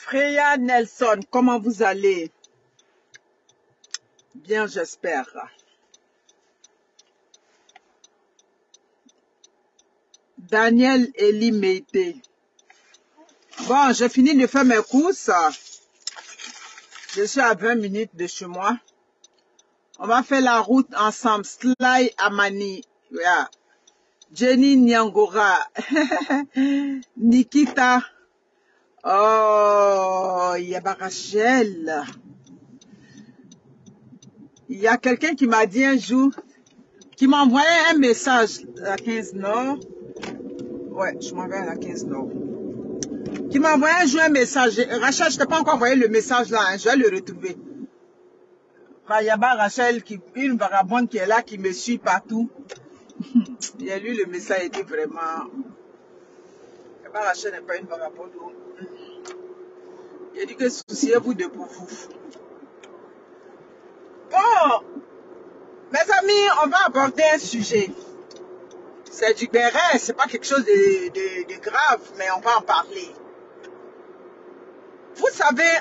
Freya Nelson, comment vous allez? Bien, j'espère. Daniel Elimete. Bon, j'ai fini de faire mes courses. Je suis à 20 minutes de chez moi. On va faire la route ensemble. Sly Amani. Yeah. Jenny Nyangora. Nikita. Oh, il y a Rachel. Il y a quelqu'un qui m'a dit un jour, qui m'a envoyé un message à 15 Nord. Ouais, je m'envoie à la 15 Nord. Qui m'a envoyé un jour un message. Rachel, je t'ai pas encore envoyé le message là, hein, je vais le retrouver. Il y a Rachel, une vagabonde qui est là, qui me suit partout. Il a lu le message, il dit vraiment... Rachel n'est pas une vagabonde. Il a dit que souciez-vous de vous. Bon, mes amis, on va aborder un sujet. C'est du béret, c'est pas quelque chose de grave, mais on va en parler. Vous savez,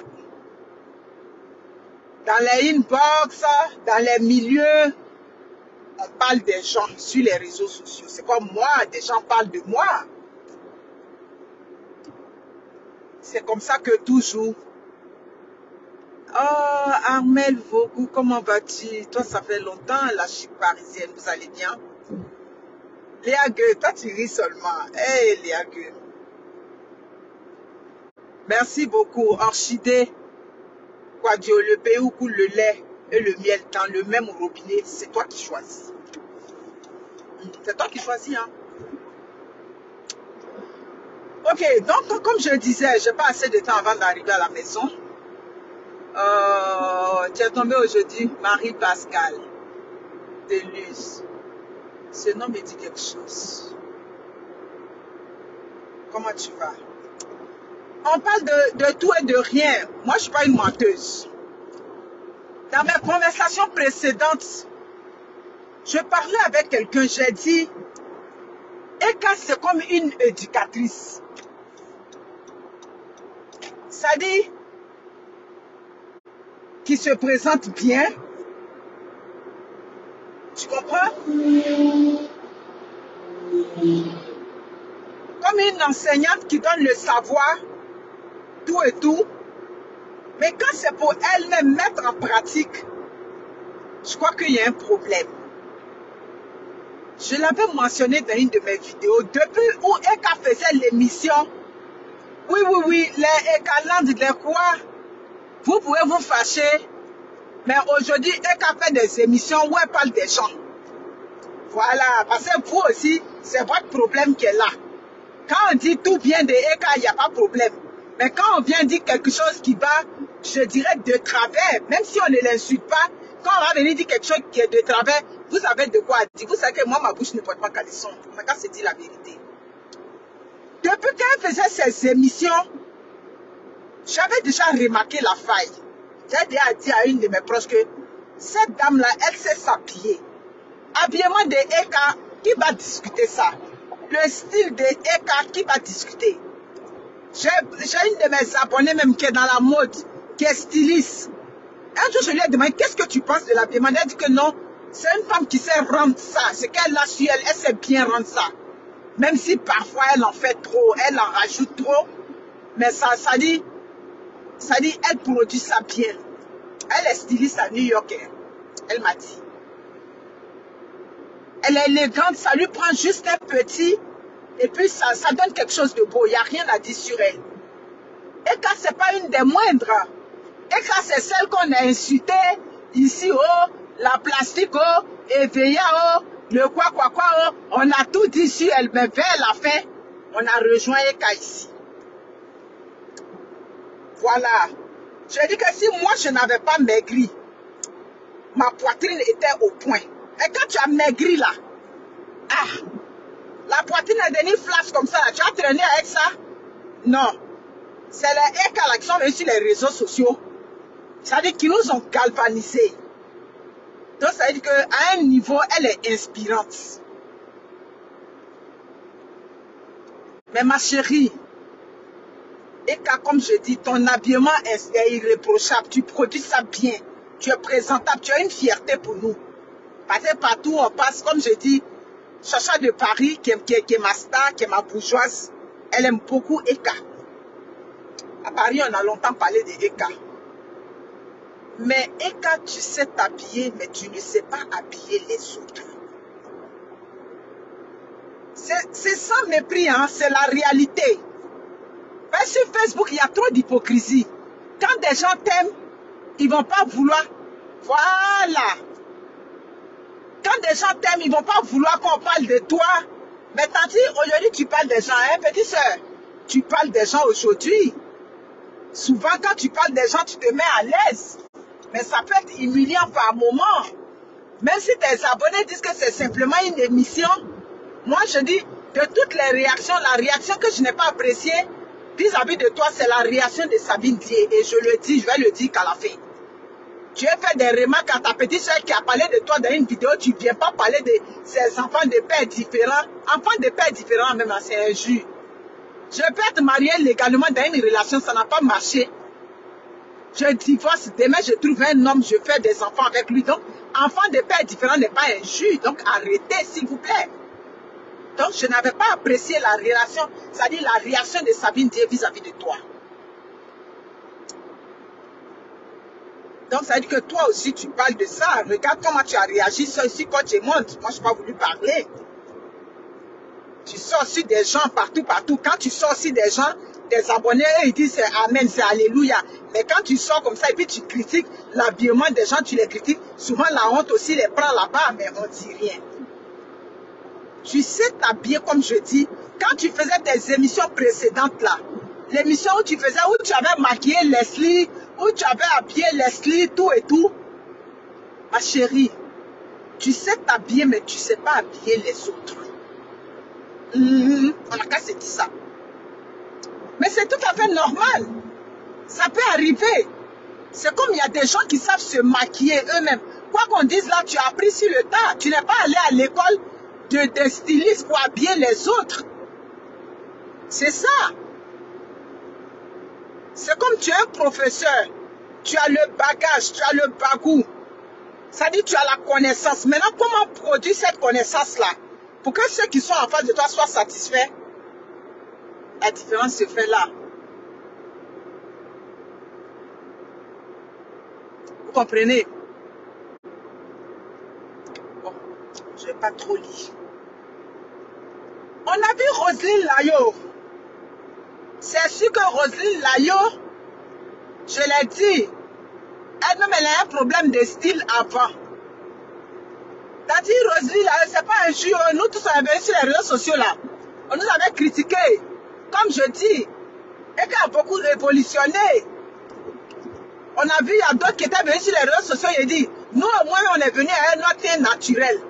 dans les inbox, dans les milieux, on parle des gens sur les réseaux sociaux. C'est comme moi, des gens parlent de moi. C'est comme ça que toujours. Oh, Armel Vogou, comment vas-tu? Toi, ça fait longtemps, la chic parisienne, vous allez bien? Léa Gueux, toi, tu ris seulement. Hey, Léa Gueux. Merci beaucoup. Orchidée, Quadio, le pays où coule le lait et le miel dans le même robinet, c'est toi qui choisis. C'est toi qui choisis, hein? Ok, donc, comme je disais, je n'ai pas assez de temps avant d'arriver à la maison. Tu es tombé aujourd'hui, Marie-Pascal Deluz. Ce nom me dit quelque chose. Comment tu vas? On parle de tout et de rien. Moi, je ne suis pas une menteuse. Dans mes conversations précédentes, je parlais avec quelqu'un, j'ai dit, Eka, c'est comme une éducatrice. Ça dit, qui se présente bien. Tu comprends? Comme une enseignante qui donne le savoir, tout et tout. Mais quand c'est pour elle-même mettre en pratique, je crois qu'il y a un problème. Je l'avais mentionné dans une de mes vidéos, depuis où Eka faisait l'émission. Oui, les Ekaland, les quoi? Vous pouvez vous fâcher, mais aujourd'hui, Eka fait des émissions où elle parle des gens. Voilà, parce que vous aussi, c'est votre problème qui est là. Quand on dit tout bien de Eka, il n'y a pas de problème. Mais quand on vient dire quelque chose qui va, je dirais, de travers, même si on ne l'insulte pas, quand on va venir dire quelque chose qui est de travers, vous savez de quoi dire. Vous savez que moi, ma bouche ne porte pas caleçon. On n'a qu'à se dire la vérité. Depuis qu'elle faisait ses émissions, j'avais déjà remarqué la faille. J'ai déjà dit à une de mes proches que cette dame-là, elle sait s'habiller. Habillement de Eka, qui va discuter ça? Le style de Eka, qui va discuter? J'ai une de mes abonnés même qui est dans la mode, qui est styliste. Un jour, je lui ai demandé, qu'est-ce que tu penses de l'habillement? Elle a dit que non, c'est une femme qui sait rendre ça. Ce qu'elle a su, elle sait bien rendre ça. Même si parfois, elle en fait trop, elle en rajoute trop. Mais ça dit, elle produit ça bien. Elle est styliste à New York. Elle m'a dit. Elle est élégante, ça lui prend juste un petit, et puis ça donne quelque chose de beau. Il n'y a rien à dire sur elle. Eka, ce n'est pas une des moindres. Eka, c'est celle qu'on a insultée ici, oh, la plastique, oh, éveillée, oh, le quoi, oh. On a tout dit sur elle, mais vers la fin, on a rejoint Eka ici. Voilà. Je dis que si moi, je n'avais pas maigri, ma poitrine était au point. Et quand tu as maigri là, la poitrine est devenue flash comme ça, là. Tu as traîné avec ça? Non. C'est les Eka là qui sont venus sur les réseaux sociaux. Ça veut dire qu'ils nous ont galvanisés. Donc ça veut dire qu'à un niveau, elle est inspirante. Mais ma chérie, Eka, comme je dis, ton habillement est irréprochable. Tu produis ça bien. Tu es présentable. Tu as une fierté pour nous. Parce que partout on passe, comme je dis, Chacha de Paris, qui est ma star, qui est ma bourgeoise, elle aime beaucoup Eka. À Paris, on a longtemps parlé de Eka. Mais Eka, tu sais t'habiller, mais tu ne sais pas habiller les autres. C'est sans mépris, hein, c'est la réalité. Mais sur Facebook, il y a trop d'hypocrisie. Quand des gens t'aiment, ils ne vont pas vouloir. Voilà. Quand des gens t'aiment, ils ne vont pas vouloir qu'on parle de toi. Mais tandis, aujourd'hui, tu parles des gens, hein, petite soeur. Tu parles des gens aujourd'hui. Souvent, quand tu parles des gens, tu te mets à l'aise. Mais ça peut être humiliant par moment. Même si tes abonnés disent que c'est simplement une émission, moi, je dis, de toutes les réactions, la réaction que je n'ai pas appréciée vis-à-vis de toi, c'est la réaction de Sabine Dié. Et je le dis, je vais le dire qu'à la fin. Tu as fait des remarques à ta petite soeur qui a parlé de toi dans une vidéo. Tu ne viens pas parler de ses enfants de pères différents. Enfants de pères différents, même, c'est injuste. Je peux être mariée légalement dans une relation, ça n'a pas marché. Je divorce, demain je trouve un homme, je fais des enfants avec lui. Donc, enfant de pères différents n'est pas injuste. Donc, arrêtez, s'il vous plaît. Donc, je n'avais pas apprécié la relation, c'est-à-dire la réaction de Sabine Dié vis-à-vis de toi. Donc, ça veut dire que toi aussi, tu parles de ça. Regarde comment tu as réagi sur ici quand tu montes. Moi, je n'ai pas voulu parler. Tu sors aussi des gens partout. Quand tu sors aussi des gens, des abonnés, ils disent c'est Amen, c'est Alléluia. Mais quand tu sors comme ça et puis tu critiques l'habillement des gens, tu les critiques, souvent la honte aussi les prend là-bas, mais on ne dit rien. Tu sais t'habiller comme je dis. Quand tu faisais tes émissions précédentes là, l'émission où tu faisais, où tu avais maquillé Leslie, où tu avais habillé Leslie, tout et tout. Ma chérie, tu sais t'habiller, mais tu ne sais pas habiller les autres. On n'a qu'à se dire ça. Mais c'est tout à fait normal. Ça peut arriver. C'est comme il y a des gens qui savent se maquiller eux-mêmes. Quoi qu'on dise là, tu as appris sur le tas. Tu n'es pas allé à l'école de styliste pour habiller les autres. C'est ça. C'est comme tu es un professeur. Tu as le bagage, tu as le bagou. Ça dit tu as la connaissance. Maintenant, comment produire cette connaissance-là? Pour que ceux qui sont en face de toi soient satisfaits. La différence se fait là. Vous comprenez? Bon, je ne vais pas trop lire. On a vu Roselyne Layo. C'est sûr que Roselyne Layo, je l'ai dit, elle-même elle a un problème de style avant. Tandis Roselyne Layo, c'est pas un jeu. Nous tous on est venus sur les réseaux sociaux là. On nous avait critiqué. Comme je dis, et qui a beaucoup révolutionné. On a vu, il y a d'autres qui étaient venus sur les réseaux sociaux et dit, nous au moins on est venus à un autre teint naturel.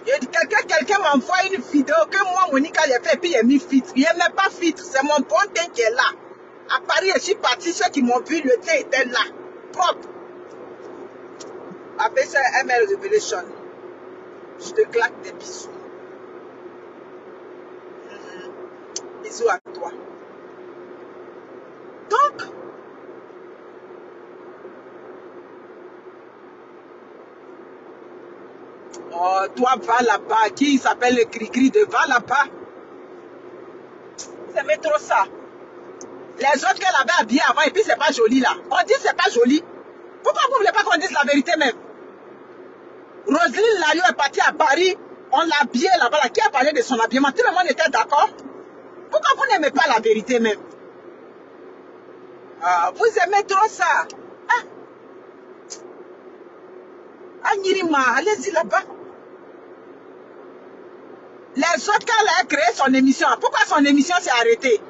Quelqu'un m'envoie une vidéo que moi, Monica, j'ai fait, puis il a mis filtre. Il n'est pas filtre, c'est mon bon teint qui est là. À Paris, je suis parti, ceux qui m'ont vu, le teint était là, propre. Après ça, ML Revelation. Je te claque des bisous. Bisous à toi. Donc, oh, toi, va là-bas. Qui s'appelle le cri-cri de va là-bas? C'est mais trop ça. Les autres qu'elle avait habillés avant, et puis c'est pas joli là. On dit c'est pas joli. Pourquoi vous ne voulez pas qu'on dise la vérité même? Roselyne Layo est partie à Paris. On l'a habillée là-bas. Là. Qui a parlé de son habillement? Tout le monde était d'accord. Pourquoi vous n'aimez pas la vérité même? Ah, vous aimez trop ça. Ah, Nirima, allez-y là-bas. Les autres, quand elle a créé son émission, pourquoi son émission s'est arrêtée?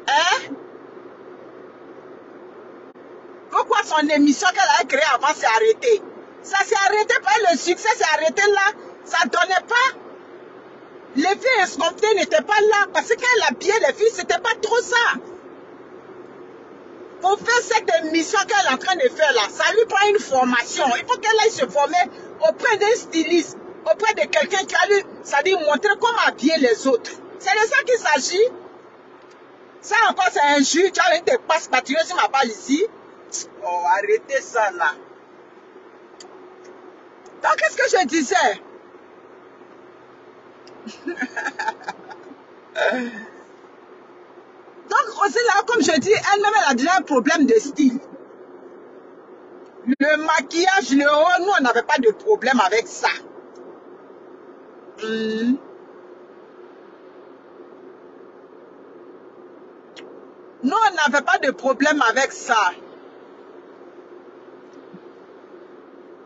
Hein? Pourquoi son émission qu'elle a créée avant s'est arrêtée? Ça s'est arrêté par le succès, s'est arrêté là. Ça ne donnait pas. L'effet escompté n'était pas là. Parce qu'elle habillait les filles, c'était pas trop ça. Pour faire cette émission qu'elle est en train de faire là, ça lui prend une formation. Il faut qu'elle aille se former auprès d'un styliste, auprès de quelqu'un qui a lui, ça dit montrer comment habiller les autres. C'est de ça qu'il s'agit. Ça encore, c'est injure. Tu as une te passe battueux sur ma page ici. Oh, arrêtez ça là. Donc, qu'est-ce que je disais? Donc, Roselyne, comme je dis, elle-même, elle a déjà un problème de style. Le maquillage, le haut, nous, on n'avait pas de problème avec ça. Nous, on n'avait pas de problème avec ça.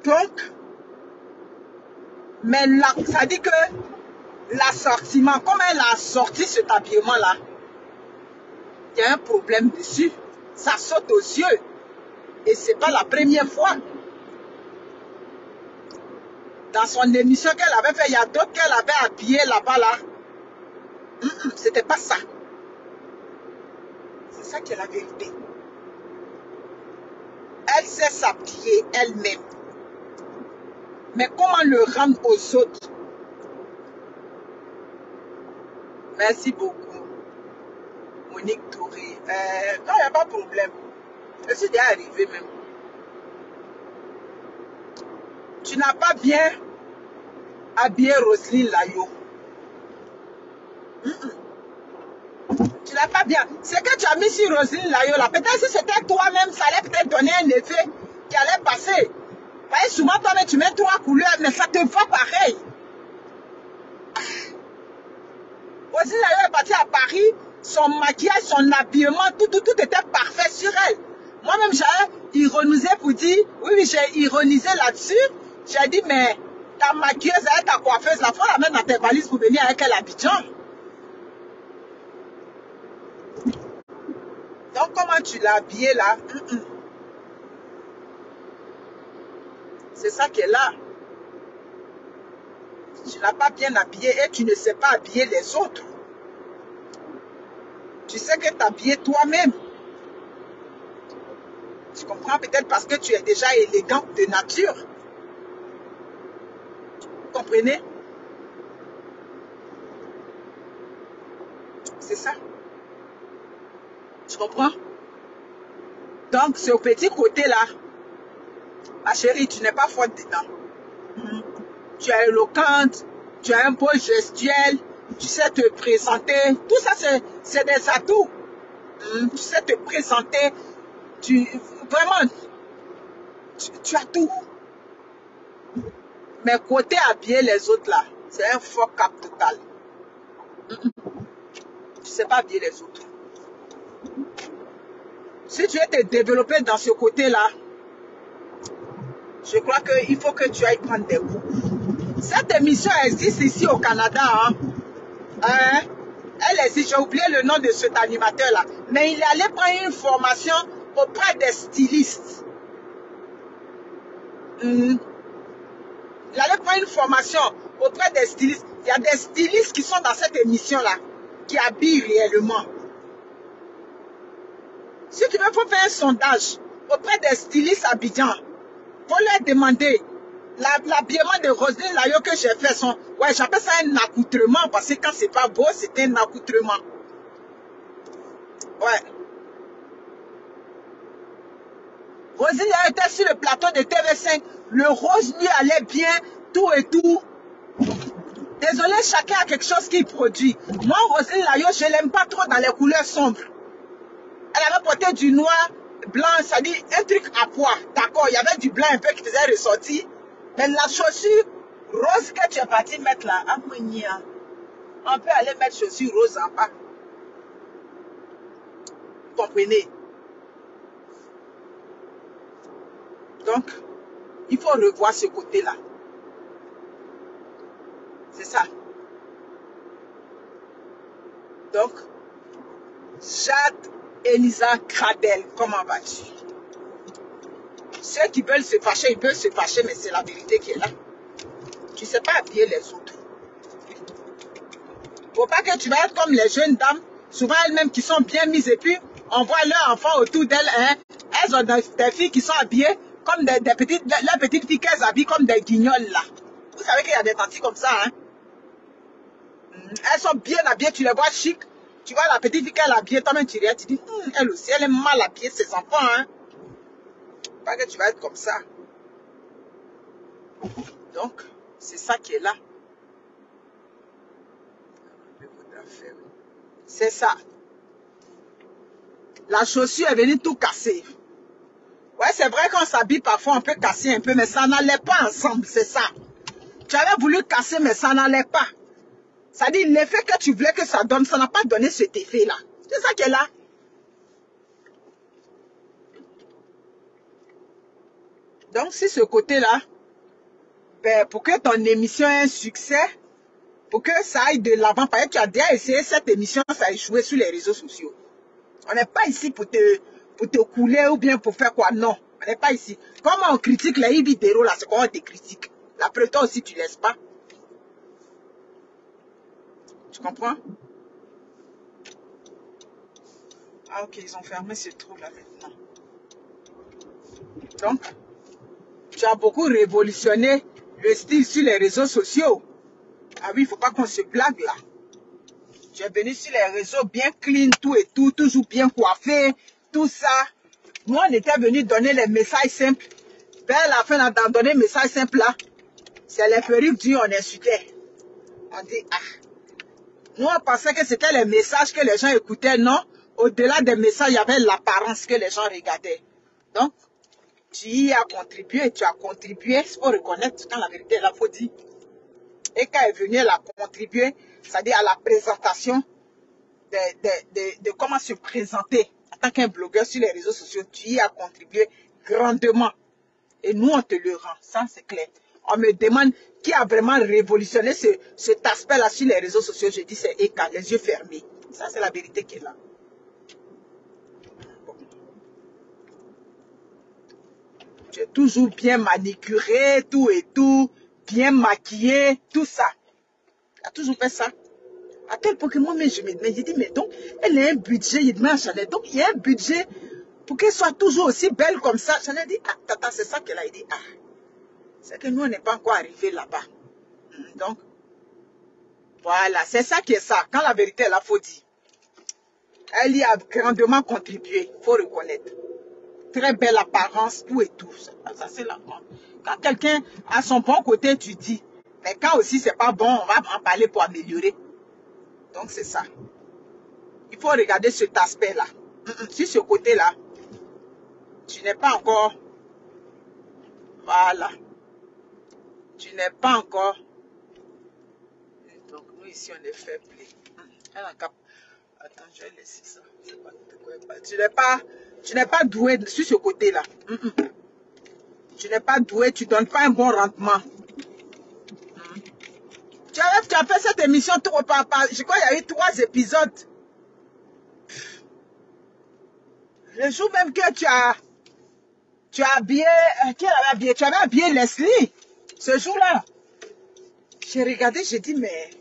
Donc, mais là, ça dit que l'assortiment, comme elle a sorti cet habillement-là, il y a un problème dessus. Ça saute aux yeux. Et ce n'est pas la première fois. Dans son émission qu'elle avait fait, il y a d'autres qu'elle avait habillé là-bas, là. C'était pas ça. C'est ça qui est la vérité. Elle sait s'habiller elle-même. Mais comment le rendre aux autres? Merci beaucoup. Monique Touré. Non, il n'y a pas de problème. Je suis déjà arrivé même. Tu n'as pas bien habillé Roselyne Layo. Tu n'as pas bien. Ce que tu as mis sur Roselyne Layo, là, peut-être si c'était toi-même, ça allait peut-être donner un effet qui allait passer. Parce que souvent, toi-même, tu mets 3 couleurs, mais ça te va pareil. Roselyne Layo est partie à Paris, son maquillage, son habillement, tout était parfait sur elle. Moi-même, j'ai ironisé pour dire, oui, j'ai ironisé là-dessus. J'ai dit, mais ta maquilleuse, elle, ta coiffeuse, la fois, la mettre dans tes valises pour venir avec elle à Abidjan. Donc, comment tu l'as habillé là? C'est ça qui est là. Tu n'as pas bien habillé et tu ne sais pas habiller les autres. Tu sais que t'habiller toi-même. Tu comprends peut-être parce que tu es déjà élégante de nature. Vous comprenez? C'est ça. Tu comprends? Donc, ce petit côté-là, ma chérie, tu n'es pas forte dedans. Tu es éloquente, tu as un beau gestuel, tu sais te présenter. Tout ça, c'est des atouts. Tu sais te présenter. Vraiment, tu as tout. Mais côté habiller les autres là, c'est un fuck up total. Tu ne sais pas habiller les autres. Si tu veux te développer dans ce côté-là, je crois qu'il faut que tu ailles prendre des cours. Cette émission existe ici au Canada. Elle existe, j'ai oublié le nom de cet animateur-là. Mais il est allé prendre une formation auprès des stylistes. Il allait prendre une formation auprès des stylistes. Il y a des stylistes qui sont dans cette émission-là, qui habillent réellement. Si tu veux, il faut faire un sondage auprès des stylistes Abidjan. Il faut leur demander l'habillement de Roselyne Layo que j'ai fait. Ouais, j'appelle ça un accoutrement parce que quand c'est pas beau, c'est un accoutrement. Ouais. Roselyne Layo était sur le plateau de TV5. Le rose lui allait bien, tout et tout. Désolé, chacun a quelque chose qu'il produit. Moi, Roselyne Layo, je ne l'aime pas trop dans les couleurs sombres. Elle avait porté du noir, blanc, ça dit un truc à poids. D'accord, il y avait du blanc un peu qui faisait ressortir. Mais la chaussure rose que tu es parti mettre là, on peut aller mettre chaussure rose en bas. Vous comprenez? Donc, il faut revoir ce côté-là. C'est ça. Donc, Jade Elisa Cradel, comment vas-tu? Ceux qui veulent se fâcher, ils peuvent se fâcher, mais c'est la vérité qui est là. Tu ne sais pas habiller les autres. Faut pas que tu vas être comme les jeunes dames, souvent elles-mêmes qui sont bien mises et puis on voit leurs enfants autour d'elles. Elles ont des filles qui sont habillées comme des petites, leurs petites filles qu'elles habillent comme des guignols là. Vous savez qu'il y a des tantis comme ça. Elles sont bien habillées, tu les vois chic. Tu vois la petite fille qu'elle a habillée, toi-même tu regardes, tu dis, elle aussi, elle est mal habillée, ses enfants, hein. Pas que tu vas être comme ça. Donc, c'est ça qui est là. C'est ça. La chaussure est venue tout casser. Ouais, c'est vrai qu'on s'habille parfois, on peut casser un peu, mais ça n'allait pas ensemble, c'est ça. Tu avais voulu casser, mais ça n'allait pas. Ça dit, l'effet que tu voulais que ça donne, ça n'a pas donné cet effet-là. C'est ça qui est là. Donc, si ce côté-là, ben, pour que ton émission ait un succès, pour que ça aille de l'avant, parce que tu as déjà essayé cette émission, ça a échoué sur les réseaux sociaux. On n'est pas ici pour te couler ou bien pour faire quoi. Non, on n'est pas ici. Comment on critique les vidéos là, c'est comment on te critique. Après toi aussi, tu ne laisses pas. Tu comprends? Ah ok, ils ont fermé ce trou là maintenant. Donc, tu as beaucoup révolutionné le style sur les réseaux sociaux. Ah oui, il ne faut pas qu'on se blague là. Tu es venu sur les réseaux bien clean, tout et tout, toujours bien coiffé, tout ça. Nous, on était venus donner les messages simples. Vers la fin, d'en donner les messages simples là, c'est les perruques dures, on insultait. On dit, ah. Nous, on pensait que c'était les messages que les gens écoutaient. Non, au-delà des messages, il y avait l'apparence que les gens regardaient. Donc, tu y as contribué, tu as contribué. Il faut reconnaître quand la vérité est là, il faut dire. Et quand elle est venue, elle a contribué, c'est-à-dire à la présentation de comment se présenter en tant qu'un blogueur sur les réseaux sociaux. Tu y as contribué grandement. Et nous, on te le rend. Ça, c'est clair. On me demande qui a vraiment révolutionné cet aspect-là sur les réseaux sociaux. Je dis, c'est Eka, les yeux fermés. Ça, c'est la vérité qui est là. Bon. Tu es toujours bien manicuré, tout et tout, bien maquillé, tout ça. Tu as toujours fait ça. À tel point que moi-même, je me dis, mais donc, elle a un budget, il met à Chanel. Donc, il y a un budget pour qu'elle soit toujours aussi belle comme ça. Chanel dit, ah, tata, c'est ça qu'elle a dit. Ah, c'est que nous, on n'est pas encore arrivé là-bas. Donc, voilà, c'est ça qui est ça. Quand la vérité est là, il faut dire. Elle y a grandement contribué, il faut reconnaître. Très belle apparence, tout et tout. Ça c'est la grande. Quand quelqu'un a son bon côté, tu dis. Mais quand aussi c'est pas bon, on va en parler pour améliorer. Donc c'est ça. Il faut regarder cet aspect-là. Sur ce côté-là, tu n'es pas encore... Voilà. Tu n'es pas encore... Donc nous ici, on est faible. Attends, je vais laisser ça. Tu n'es pas doué sur ce côté-là. Tu n'es pas doué, tu ne donnes pas un bon rendement. Tu as fait cette émission, je crois qu'il y a eu 3 épisodes. Le jour même que tu as habillé, qui avait habillé? Tu avais habillé Leslie, ce jour-là. J'ai regardé, j'ai dit, mais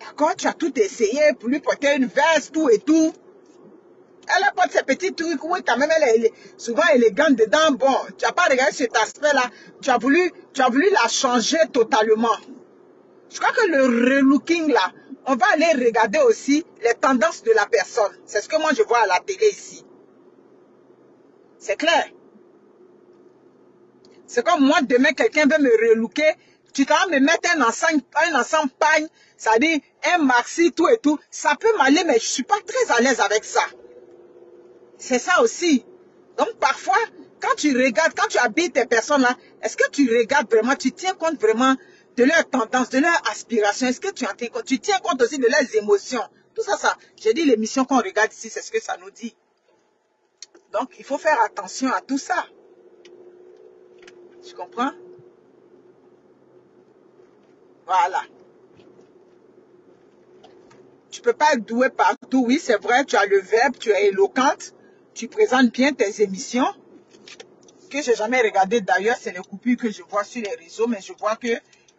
d'accord, tu as tout essayé pour lui porter une veste, tout et tout. Elle porte ses petits trucs, oui, quand même, elle est souvent élégante dedans. Bon, tu n'as pas regardé cet aspect-là. Tu as voulu la changer totalement. Je crois que le relooking là, on va aller regarder aussi les tendances de la personne. C'est ce que moi je vois à la télé ici. C'est clair. C'est comme moi, demain, quelqu'un veut me relooker. Tu vas me mettre un ensemble pagne, c'est-à-dire un maxi, tout et tout. Ça peut m'aller, mais je ne suis pas très à l'aise avec ça. C'est ça aussi. Donc parfois, quand tu regardes, quand tu habites tes personnes là, est-ce que tu regardes vraiment, tu tiens compte vraiment de leurs tendances, de leurs aspirations? Est-ce que tu tiens compte aussi de leurs émotions? Tout ça, j'ai dit l'émission qu'on regarde ici, c'est ce que ça nous dit. Donc, il faut faire attention à tout ça. Tu comprends? Voilà. Tu ne peux pas être doué partout. Oui, c'est vrai, tu as le verbe, tu es éloquente, tu présentes bien tes émissions, que je n'ai jamais regardé d'ailleurs, c'est les coupures que je vois sur les réseaux, mais je vois que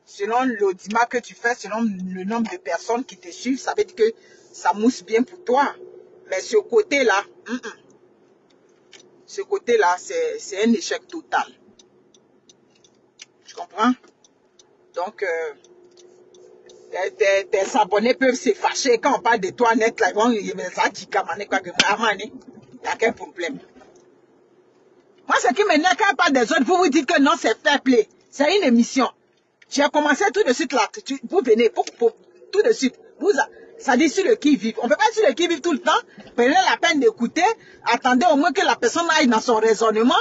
selon l'audimat que tu fais, selon le nombre de personnes qui te suivent, ça veut dire que ça mousse bien pour toi. Mais ce côté-là, ce côté-là, c'est un échec total. Tu comprends? Donc, tes abonnés peuvent se fâcher quand on parle de toi net là. Il y a quel problème? Moi, ce qui m'énerve quand on parle des autres, vous vous dites que non, c'est fair play. C'est une émission. J'ai commencé tout de suite là. Vous venez, tout de suite. Ça dit sur le qui-vive. On ne peut pas être sur le qui-vive tout le temps. Prenez la peine d'écouter. Attendez au moins que la personne aille dans son raisonnement.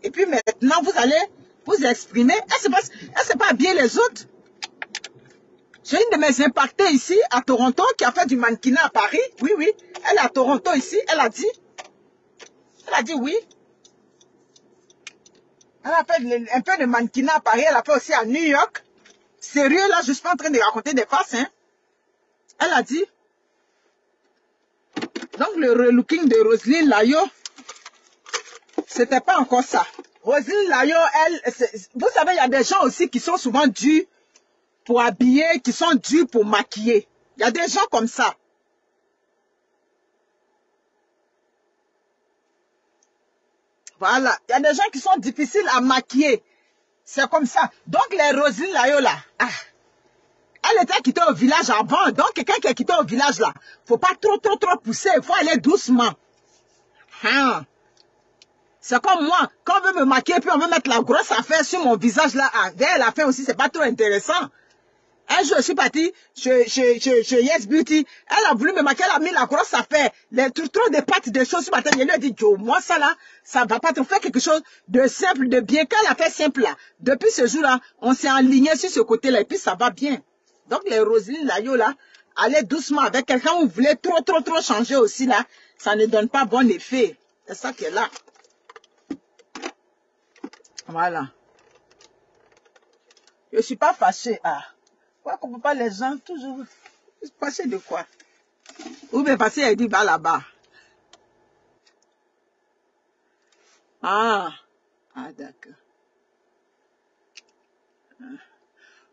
Et puis maintenant, vous allez vous exprimer. Elle ne sait pas bien les autres. J'ai une de mes impactées ici, à Toronto, qui a fait du mannequinat à Paris. Oui, oui. Elle est à Toronto ici. Elle a dit oui. Elle a fait un peu de mannequinat à Paris. Elle a fait aussi à New York. Sérieux, là, je suis pas en train de raconter des farces, hein. Elle a dit. Donc, le relooking de Roselyne Layo, c'était pas encore ça. Roselyne Layo, vous savez, il y a des gens aussi qui sont souvent dus pour habiller, qui sont dus pour maquiller. Il y a des gens comme ça. Voilà. Il y a des gens qui sont difficiles à maquiller. C'est comme ça. Donc, les Roselyne Layo, là, elle était quittée au village avant. Donc, quelqu'un qui est quitté au village, là, faut pas trop pousser. Il faut aller doucement. Hein. C'est comme moi. Quand on veut me maquiller, puis on veut mettre la grosse affaire sur mon visage, là, vers la fin aussi, c'est pas trop intéressant. Un jour, je suis partie chez Yes Beauty. Elle a voulu me maquiller, elle a mis la grosse affaire. Trop de pâtes, de choses sur ma tête. Je lui ai dit, Joe, moi, ça là, ça va pas te faire quelque chose de simple, de bien. Quand elle a fait simple là, depuis ce jour-là, on s'est aligné sur ce côté-là, et puis ça va bien. Donc, les Roselyne Layo là, allez doucement avec quelqu'un où vous voulez trop changer aussi là, ça ne donne pas bon effet. C'est ça qui est là. Voilà. Je suis pas fâchée. Pourquoi qu'on peut pas les gens toujours fâchés de quoi? Ou bien parce qu'elle dit va là-bas. D'accord.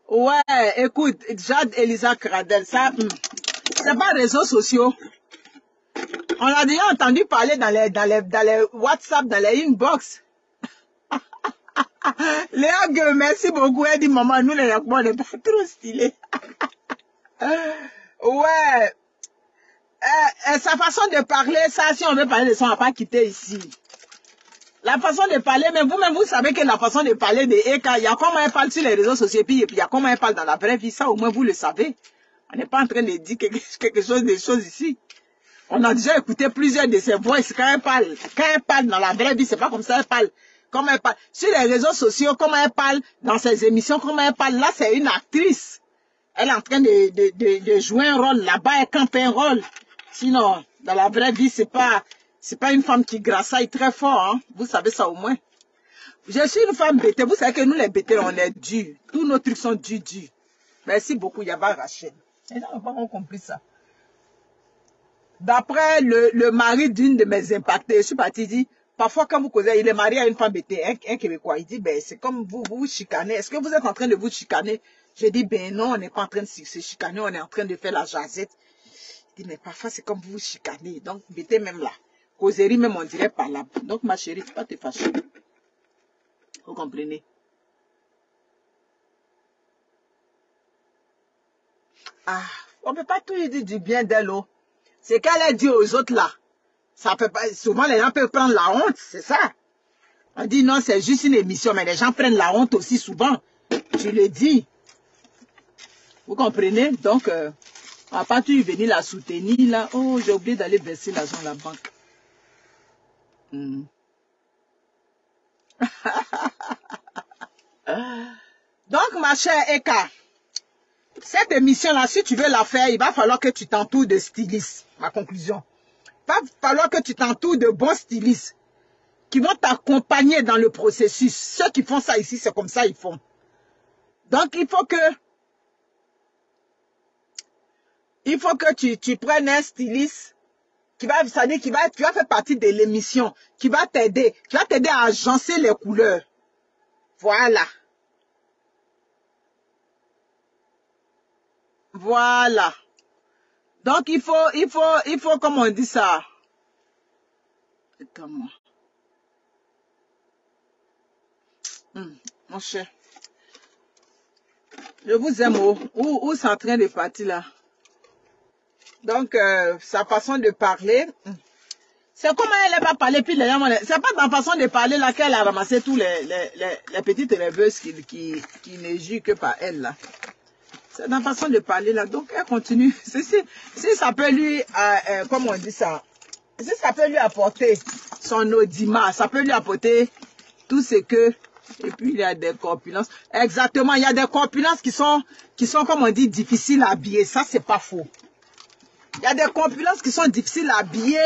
Ouais, écoute, Jade Elisa Cradel, ça, c'est pas réseaux sociaux. On a déjà entendu parler dans les WhatsApp, dans les inbox. Léa Gueux, merci beaucoup. Elle dit, maman, nous les Yakuba, on n'est pas trop stylés. Ouais. Sa façon de parler, ça, si on veut parler de ça, on va pas quitter ici. La façon de parler, mais vous-même, vous savez que la façon de parler de Eka, il y a comment elle parle sur les réseaux sociaux, puis il y a comment elle parle dans la vraie vie, ça au moins vous le savez. On n'est pas en train de dire quelque chose des choses ici. On a déjà écouté plusieurs de ses voix quand elle parle. Quand elle parle dans la vraie vie, c'est pas comme ça elle parle. Comment elle parle. Sur les réseaux sociaux, comment elle parle dans ses émissions, comment elle parle. Là, c'est une actrice. Elle est en train de jouer un rôle. Là-bas, elle campe un rôle. Sinon, dans la vraie vie, c'est pas une femme qui grassaille très fort, hein. Vous savez ça au moins. Je suis une femme bêtée. Vous savez que nous, les bêtés, on est durs. Tous nos trucs sont durs. Merci beaucoup, Yaba Rachel. Les gens n'ont pas compris ça. D'après le mari d'une de mes impactées, je suis partie dire, parfois quand vous causez, il est marié à une femme bêtée, un Québécois. Il dit, ben c'est comme vous chicanez. Est-ce que vous êtes en train de vous chicaner? Je dis, ben non, on n'est pas en train de se chicaner, on est en train de faire la jasette. Il dit, mais parfois c'est comme vous chicanez. Donc, bêtez même là. Causerie même, on dirait pas là. Donc, ma chérie, il ne faut pas te fâcher. Vous comprenez? On ne peut pas tout lui dire du bien d'elle. C'est qu'elle a dit aux autres là. Ça peut pas, souvent les gens peuvent prendre la honte, c'est ça. On dit non, c'est juste une émission, mais les gens prennent la honte aussi souvent. Je le dis. Vous comprenez? Donc, on va pas tout venir la soutenir là. Oh, j'ai oublié d'aller verser l'argent à la banque. Donc, ma chère Eka, cette émission-là, si tu veux la faire, il va falloir que tu t'entoures de stylistes. Ma conclusion. Il va falloir que tu t'entoures de bons stylistes qui vont t'accompagner dans le processus. Ceux qui font ça ici, c'est comme ça ils font. Donc, il faut que tu prennes un styliste qui va faire partie de l'émission, qui va t'aider, à agencer les couleurs. Voilà. Voilà. Donc, il faut, comment on dit ça? Attends-moi. Mon cher. Je vous aime. Où c'est en train de partir là? Donc, sa façon de parler, c'est comment elle va parler. Puis c'est pas dans la façon de parler là qu'elle a ramassé tous les petites rêveuses qui ne jouent que par elle là. C'est dans la façon de parler là. Donc, elle continue. Si ça peut lui, comment on dit ça? Si ça peut lui apporter son audimat, ça peut lui apporter tout ce que... Et puis, il y a des corpulences. Exactement, il y a des corpulences qui sont comme on dit, difficiles à habiller. Ça, c'est pas faux. Il y a des corpulences qui sont difficiles à habiller.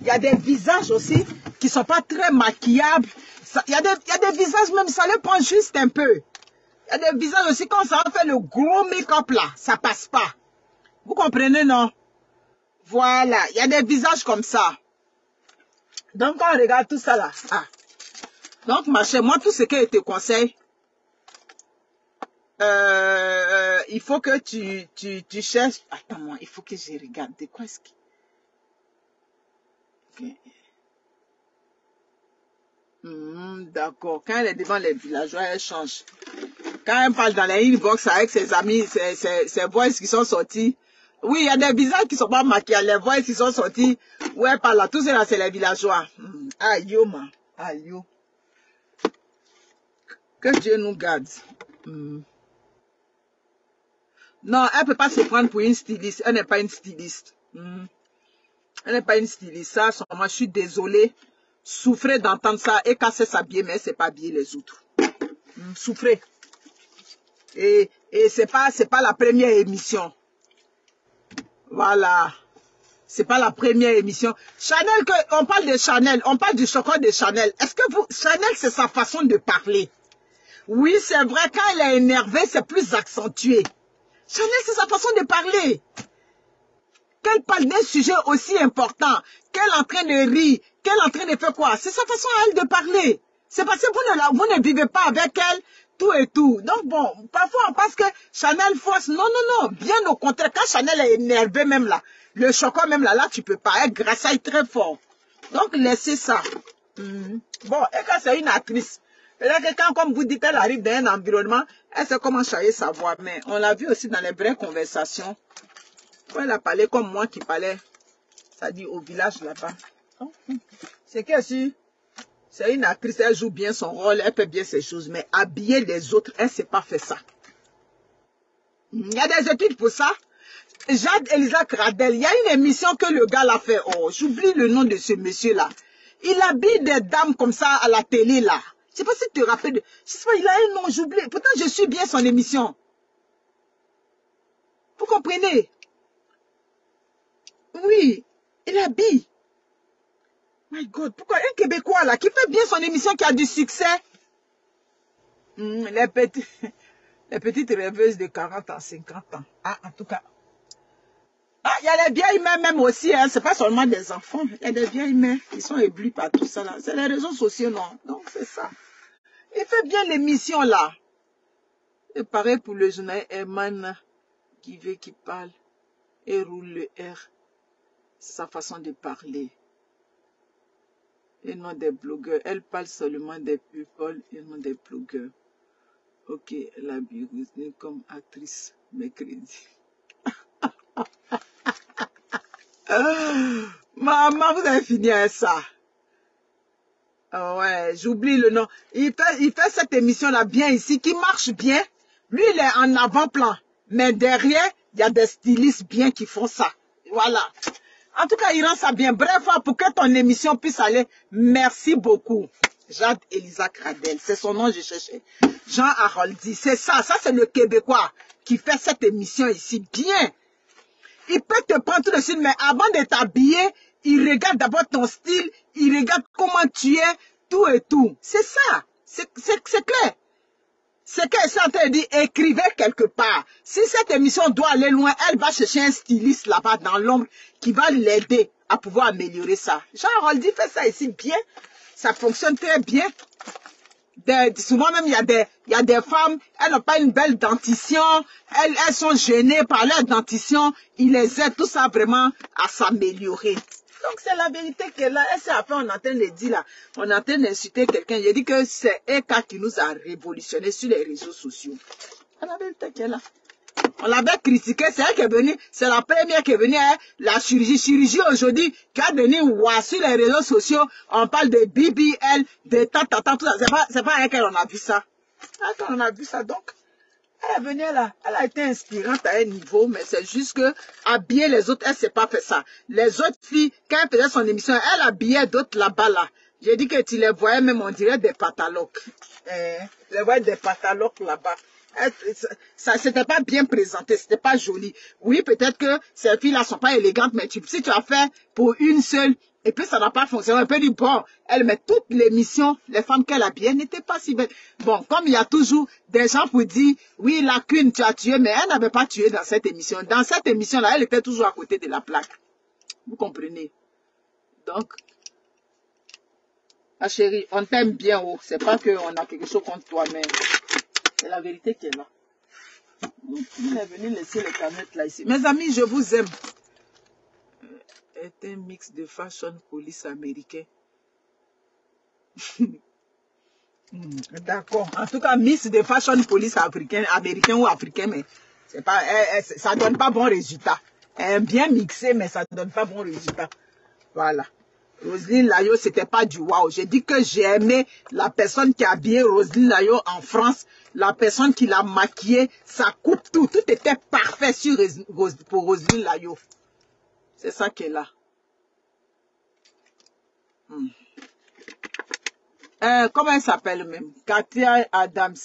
Il y a des visages aussi qui sont pas très maquillables. Il y a des visages, même ça les prend juste un peu. Il y a des visages aussi, quand ça fait le gros make-up là, ça passe pas. Vous comprenez, non? Voilà, il y a des visages comme ça. Donc, quand on regarde tout ça là, donc, ma chère, moi, tout ce que je te conseille, il faut que tu cherches... Attends-moi, il faut que je regarde. De quoi est-ce que... Okay. D'accord. Quand elle est devant les villageois, elle change. Quand elle parle dans la inbox avec ses amis, ses voix qui sont sortis. Oui, il y a des visages qui sont pas maquillés. Les voix qui sont sortis. Où elle parle là. Tout ça, c'est les villageois. Aïe, yo, man. Aïe, yo. Que Dieu nous garde. Non, elle ne peut pas se prendre pour une styliste. Elle n'est pas une styliste. Elle n'est pas une styliste. Ça, moi, je suis désolée. Souffrez d'entendre ça. Et quand c'est s'habiller, mais c'est pas habiller les autres. Souffrez. Et c'est pas la première émission. Voilà. C'est pas la première émission. Chanel, on parle de Chanel. On parle du chocolat de Chanel. Est-ce que Chanel, c'est sa façon de parler? Oui, c'est vrai, quand elle est énervée, c'est plus accentué. Chanel, c'est sa façon de parler. Qu'elle parle d'un sujet aussi important, qu'elle est en train de rire, qu'elle est en train de faire quoi? C'est sa façon à elle de parler. C'est parce que vous ne vivez pas avec elle, tout et tout. Donc bon, parfois on pense que Chanel force. Non, non, non, bien au contraire. Quand Chanel est énervée même là, le chocolat même là, tu peux pas. Elle grassaille très fort. Donc laissez ça. Bon, et quand c'est une actrice, peut-être que quand, comme vous dites, elle arrive dans un environnement, elle sait comment changer sa voix. Mais on l'a vu aussi dans les vraies conversations. Quand elle a parlé comme moi qui parlais, ça dit au village là-bas. C'est que si c'est une actrice, elle joue bien son rôle, elle fait bien ses choses. Mais habiller les autres, elle ne sait pas faire ça. Il y a des études pour ça. Jade Elisa Cradel, il y a une émission que le gars l'a fait. Oh, j'oublie le nom de ce monsieur-là. Il habille des dames comme ça à la télé là. Je ne sais pas si tu te rappelles de... Je sais pas, il a un nom, j'oublie. Pourtant, je suis bien son émission. Vous comprenez? Oui, il habille. My God, pourquoi un Québécois là, qui fait bien son émission, qui a du succès? Les petites rêveuses de 40 ans, 50 ans. Ah, en tout cas. Ah, il y a les vieilles mères même aussi, hein. C'est pas seulement des enfants. Il y a des vieilles mères qui sont éblouies par tout ça là. C'est les réseaux sociaux, non? Donc, c'est ça. Il fait bien l'émission là. Et pareil pour le journal Herman qui parle et roule le R. Sa façon de parler. Et non des blogueurs. Elle parle seulement des people et non des blogueurs. Ok, la bienvenue comme actrice mercredi. Maman, vous avez fini avec ça. Oh ouais, j'oublie le nom. Il fait cette émission-là bien ici, qui marche bien. Lui, il est en avant-plan. Mais derrière, il y a des stylistes bien qui font ça. Voilà. En tout cas, il rend ça bien. Bref, pour que ton émission puisse aller, merci beaucoup. Jade Elisa Cradel, c'est son nom que je cherchais. Jean Haroldi, c'est ça. Ça, c'est le Québécois qui fait cette émission ici bien. Il peut te prendre tout de suite, mais avant de t'habiller, il regarde d'abord ton style, il regarde comment tu es, tout et tout. C'est ça. C'est clair. C'est qu'elle est en train de dire, écrivez quelque part. Si cette émission doit aller loin, elle va chercher un styliste là-bas dans l'ombre qui va l'aider à pouvoir améliorer ça. Jean-Roldi fait ça ici bien. Ça fonctionne très bien. Souvent même, il y a des femmes, elles n'ont pas une belle dentition. Elles sont gênées par leur dentition. Il les aide tout ça vraiment à s'améliorer. Donc, c'est la vérité que là, et c'est après, on est en train de dire là, on est en train d'insulter quelqu'un. J'ai dit que c'est Eka qui nous a révolutionné sur les réseaux sociaux. Elle avait le tête qui est là. On l'avait critiqué, c'est elle qui est venue, c'est la première qui est venue, hein, la chirurgie aujourd'hui, qui a donné ouah, sur les réseaux sociaux, on parle de BBL, de tata, tout ça, c'est pas avec elle on a vu ça. Avec elle on a vu ça, donc, elle est venue là, elle a été inspirante à un niveau, mais c'est juste que, habiller les autres, elle s'est pas fait ça. Les autres filles, quand elle faisait son émission, elle habillait d'autres là-bas là. J'ai dit que tu les voyais même, on dirait des patalogues. Tu les voyais des patalogues là-bas. Ça c'était pas bien présenté, c'était pas joli. Oui, peut-être que ces filles-là sont pas élégantes, mais si tu as fait pour une seule, et puis ça n'a pas fonctionné, on peut dire, bon, elle met toutes les missions, les femmes qu'elle a bien n'étaient pas si belles. Bon, comme il y a toujours des gens pour dire, oui, lacune, tu as tué, mais elle n'avait pas tué dans cette émission. Dans cette émission-là, elle était toujours à côté de la plaque. Vous comprenez? Donc, ma chérie, on t'aime bien, oh. C'est pas qu'on a quelque chose contre toi, mais c'est la vérité qui est là. Il est venu laisser les canettes là ici. Mes amis, je vous aime. C'est un mix de fashion police américain. D'accord. En tout cas, mix de fashion police américain ou africain, mais c'est pas, ça donne pas bon résultat. Bien mixé, mais ça donne pas bon résultat. Voilà. Roselyne Layo, c'était pas du waouh. J'ai dit que j'ai aimé la personne qui a habillé Roselyne Layo en France, la personne qui l'a maquillée, ça coupe tout. Tout était parfait pour Roselyne Layo. C'est ça qui est là. Comment elle s'appelle même? Katia Adams.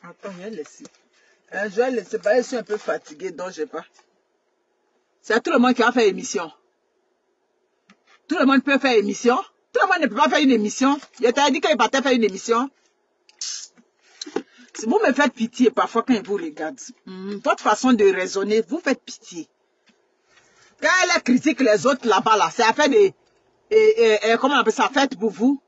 Attends, je vais laisser. Je vais laisser. Je suis un peu fatiguée, donc je sais pas. C'est tout le monde qui a fait émission. Tout le monde peut faire émission. Tout le monde ne peut pas faire une émission. Je t'ai dit qu'il partait faire une émission. Si vous me faites pitié parfois quand je vous regarde. Votre façon de raisonner, vous faites pitié. Quand elle critique les autres là-bas, là, c'est à faire des... comment on appelle ça? Faites pour vous.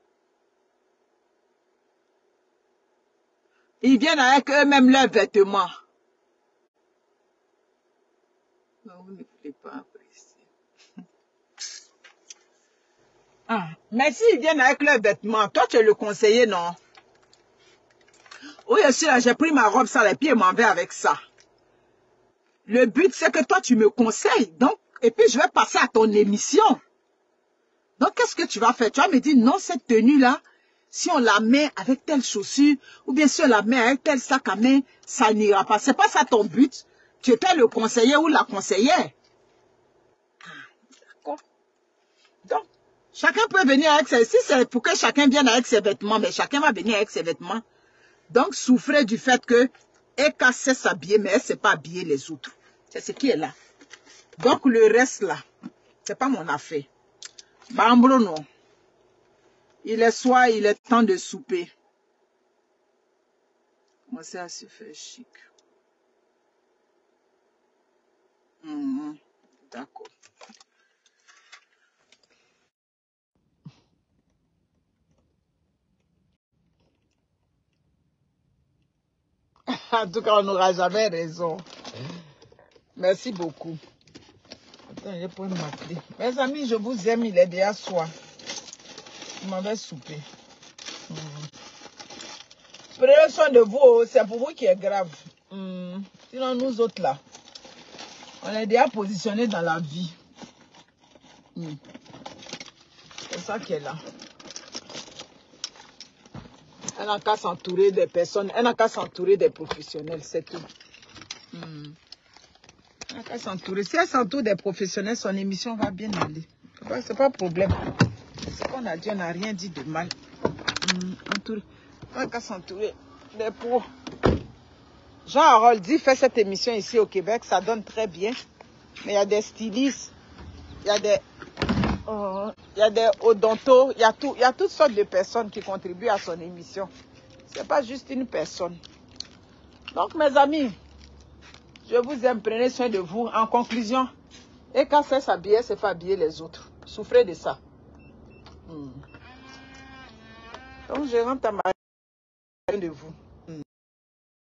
Ils viennent avec eux-mêmes leurs vêtements. Non, vous ne voulez pas apprécier. Mais s'ils viennent avec leurs vêtements, toi tu es le conseiller, non? Oui, je suis là, j'ai pris ma robe ça, et puis je m'en vais avec ça. Le but, c'est que toi, tu me conseilles. Donc, et puis, je vais passer à ton émission. Donc, qu'est-ce que tu vas faire? Tu vas me dire, non, cette tenue-là, si on la met avec telle chaussure, ou bien si on la met avec tel sac à main, ça n'ira pas. C'est pas ça ton but. Tu étais le conseiller ou la conseillère. D'accord. Donc, chacun peut venir avec ses... Si c'est pour que chacun vienne avec ses vêtements, mais chacun va venir avec ses vêtements. Donc, souffrez du fait que Eka sait s'habiller, mais elle ne sait pas habiller les autres. C'est ce qui est là. Donc, le reste là, c'est pas mon affaire. Bambro, non. Il est soir, il est temps de souper. Commencez à se faire chic. D'accord. En tout cas, on n'aura jamais raison. Merci beaucoup. Attends, je peux m'appeler. Mes amis, je vous aime, il est déjà soir. Je m'en vais souper. Prenez soin de vous, c'est pour vous qui est grave. Sinon, nous autres là, on est déjà positionnés dans la vie. C'est ça qui est là. Elle n'a qu'à s'entourer des personnes, elle n'a qu'à s'entourer des professionnels, c'est tout. Elle n'a qu'à s'entourer. Si elle s'entoure des professionnels, son émission va bien aller. C'est pas un problème. Ce qu'on a dit, on n'a rien dit de mal. Elle n'a qu'à s'entourer des pros. Jean Haroldi fait cette émission ici au Québec, ça donne très bien. Mais il y a des stylistes, il y a des odontos, il y a toutes sortes de personnes qui contribuent à son émission. C'est pas juste une personne. Donc mes amis, je vous aime, prenez soin de vous. En conclusion, et quand c'est s'habiller, c'est pas habiller les autres. Souffrez de ça. Donc je rentre à ma de vous.